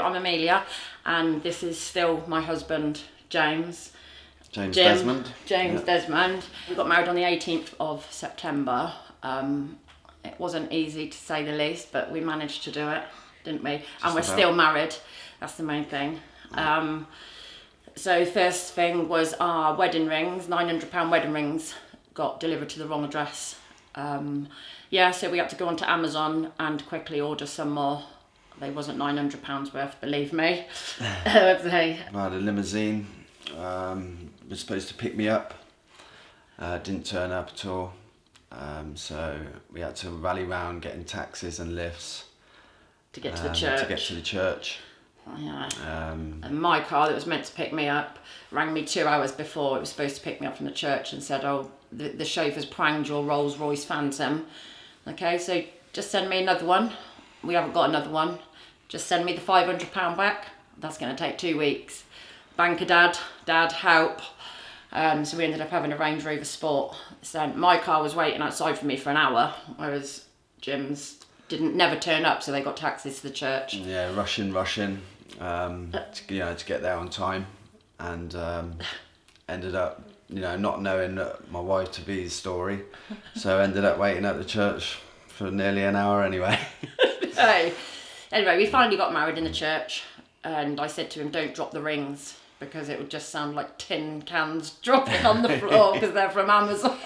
I'm Amelia, and this is still my husband, James. Desmond. James Desmond. We got married on the 18th of September. It wasn't easy to say the least, but we managed to do it, didn't we? And we're still married. That's the main thing. So first thing was our wedding rings, £900 wedding rings, got delivered to the wrong address. So we had to go onto Amazon and quickly order some more. They wasn't £900 worth, believe me. I had a limousine, was supposed to pick me up, didn't turn up at all. So we had to rally round getting taxis and lifts to get to the church. Yeah. And my car that was meant to pick me up rang me 2 hours before it was supposed to pick me up from the church and said, "Oh, the chauffeur's pranged your Rolls Royce Phantom." Okay, so just send me another one. We haven't got another one. Just send me the £500 back. That's going to take 2 weeks. Banker dad, help. So we ended up having a Range Rover Sport. So my car was waiting outside for me for an hour, whereas Jim's never turn up, so they got taxis to the church. Yeah, rushing, to get there on time, and ended up, not knowing my wife to be the story, so ended up waiting at the church for nearly an hour anyway. Anyway, we finally got married in the church, and I said to him, "Don't drop the rings, because it would just sound like tin cans dropping on the floor because they're from Amazon."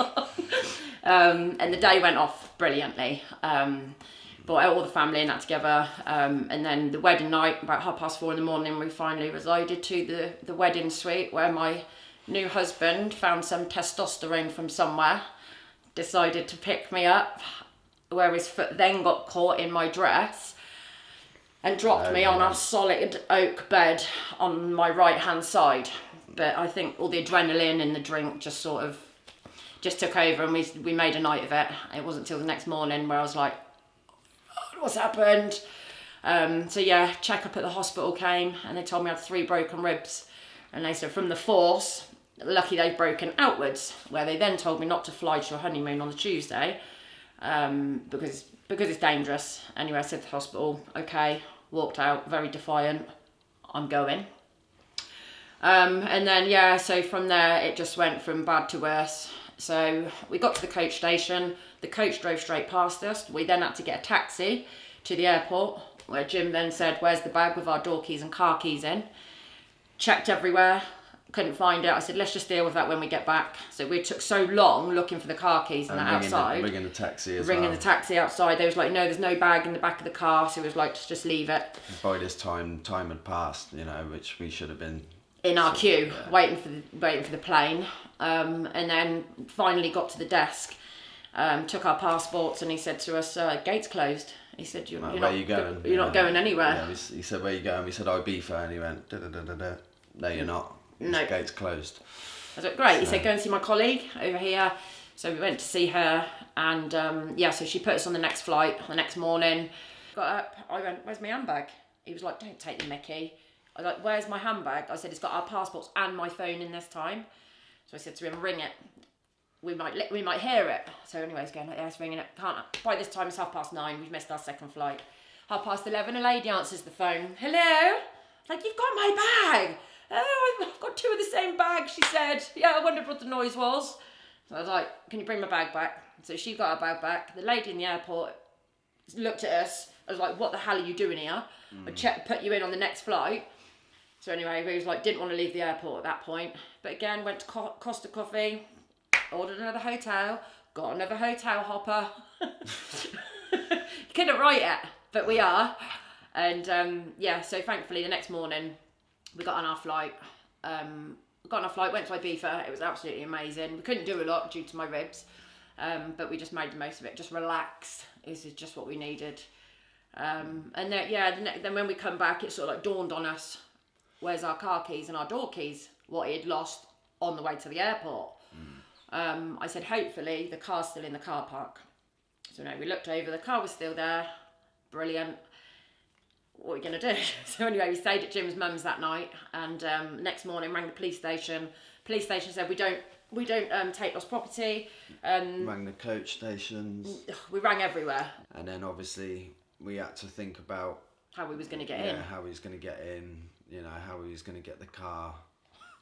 And the day went off brilliantly. Brought out all the family and that together, and then the wedding night, about 4:30 in the morning, we finally resided to the wedding suite, where my new husband found some testosterone from somewhere, decided to pick me up, where his foot then got caught in my dress and dropped me on a solid oak bed on my right hand side. But I think all the adrenaline and the drink just took over, and we made a night of it. It wasn't till the next morning where I was like, "What's happened?" Check up at the hospital came, and they told me I had 3 broken ribs, and they said from the force, lucky they've broken outwards, where they then told me not to fly to your honeymoon on the Tuesday, because it's dangerous. Anyway, I said to the hospital, okay, walked out, very defiant, I'm going. So from there it just went from bad to worse. So we got to the coach station. The coach drove straight past us. We then had to get a taxi to the airport, where Jim then said, "Where's the bag with our door keys and car keys in?" Checked everywhere, couldn't find it. I said, "Let's just deal with that when we get back." So we took so long looking for the car keys and that outside. Ringing the taxi Ringing the taxi outside. They was like, "No, there's no bag in the back of the car." So it was like, just leave it. By this time had passed, which we should have been in our queue, waiting for the plane. And then finally got to the desk, took our passports, and he said to us, "Gate's closed." He said, "You're not going. You're not going anywhere." Yeah, he said, "Where are you going?" We said, "Ibiza," and he went, "Da-da-da-da-da. No, you're not. No. Gate's closed." I was like, "Great." He said, "Go and see my colleague over here." So we went to see her, and so she put us on the next flight the next morning. Got up, I went, "Where's my handbag?" He was like, "Don't take the mickey." I was like, "Where's my handbag?" I said, "It's got our passports and my phone in this time." So I said to him, "Ring it. We might hear it." So anyway, he's going like, "Yeah, it's ringing it. Can't." By this time it's 9:30. We've missed our second flight. 11:30, a lady answers the phone. "Hello?" Like, "You've got my bag." "Oh, I've got 2 of the same bag," she said. "Yeah, I wondered what the noise was." So I was like, "Can you bring my bag back?" So she got her bag back. The lady in the airport looked at us. I was like, "What the hell are you doing here? I put you in on the next flight." So anyway, we was like, didn't want to leave the airport at that point. But again, went to Costa Coffee, ordered another hotel, got another hotel hopper. Couldn't write it, but we are. And so thankfully the next morning we got on our flight. Went to Ibiza. It was absolutely amazing. We couldn't do a lot due to my ribs, but we just made the most of it. Just relaxed. This is just what we needed. Then when we come back, it sort of like dawned on us, where's our car keys and our door keys? What he had lost on the way to the airport. I said, hopefully the car's still in the car park. So we looked over, the car was still there. Brilliant. What are we going to do? So anyway, we stayed at Jim's mum's that night, and next morning rang the police station. Police station said, we don't take lost property. Rang the coach stations. We rang everywhere. And then obviously we had to think about how we was going to get in. Yeah, how he was going to get in, you know, how he was going to get the car.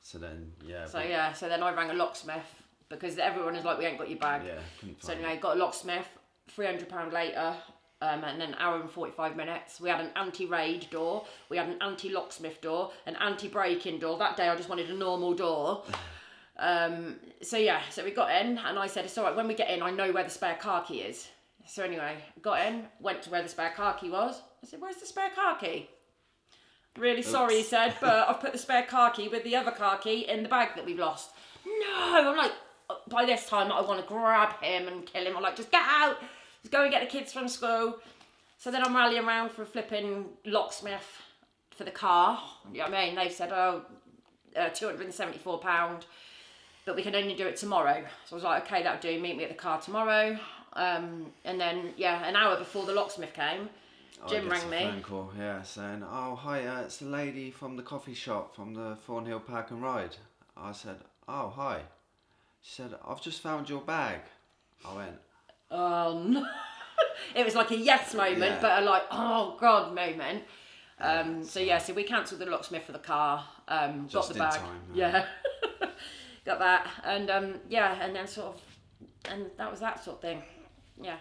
So then, So then I rang a locksmith because everyone is like, we ain't got your bag. Yeah, couldn't So find anyway, got a locksmith, £300 later, and then an hour and 45 minutes. We had an anti-raid door, we had an anti-locksmith door, an anti-break-in door. That day I just wanted a normal door. So we got in, and I said, it's all right, when we get in, I know where the spare car key is. So anyway, got in, went to where the spare car key was. I said, where's the spare car key? Really sorry, he said, but I've put the spare car key with the other car key in the bag that we've lost. No, I'm like, by this time I want to grab him and kill him. I'm like, just get out, just go and get the kids from school. So then I'm rallying around for a flipping locksmith for the car. You know what I mean? They've said, £274, but we can only do it tomorrow. So I was like, okay, that'll do, meet me at the car tomorrow. And then, an hour before the locksmith came, Jim rang me. Phone call, saying, oh, hi, it's the lady from the coffee shop from the Thornhill Park and Ride. I said, oh, hi. She said, I've just found your bag. I went, oh, no. It was like a yes moment, but a like, oh, God moment. So we cancelled the locksmith for the car, got the bag. Time, got that. And, and then and that was that sort of thing. Yeah.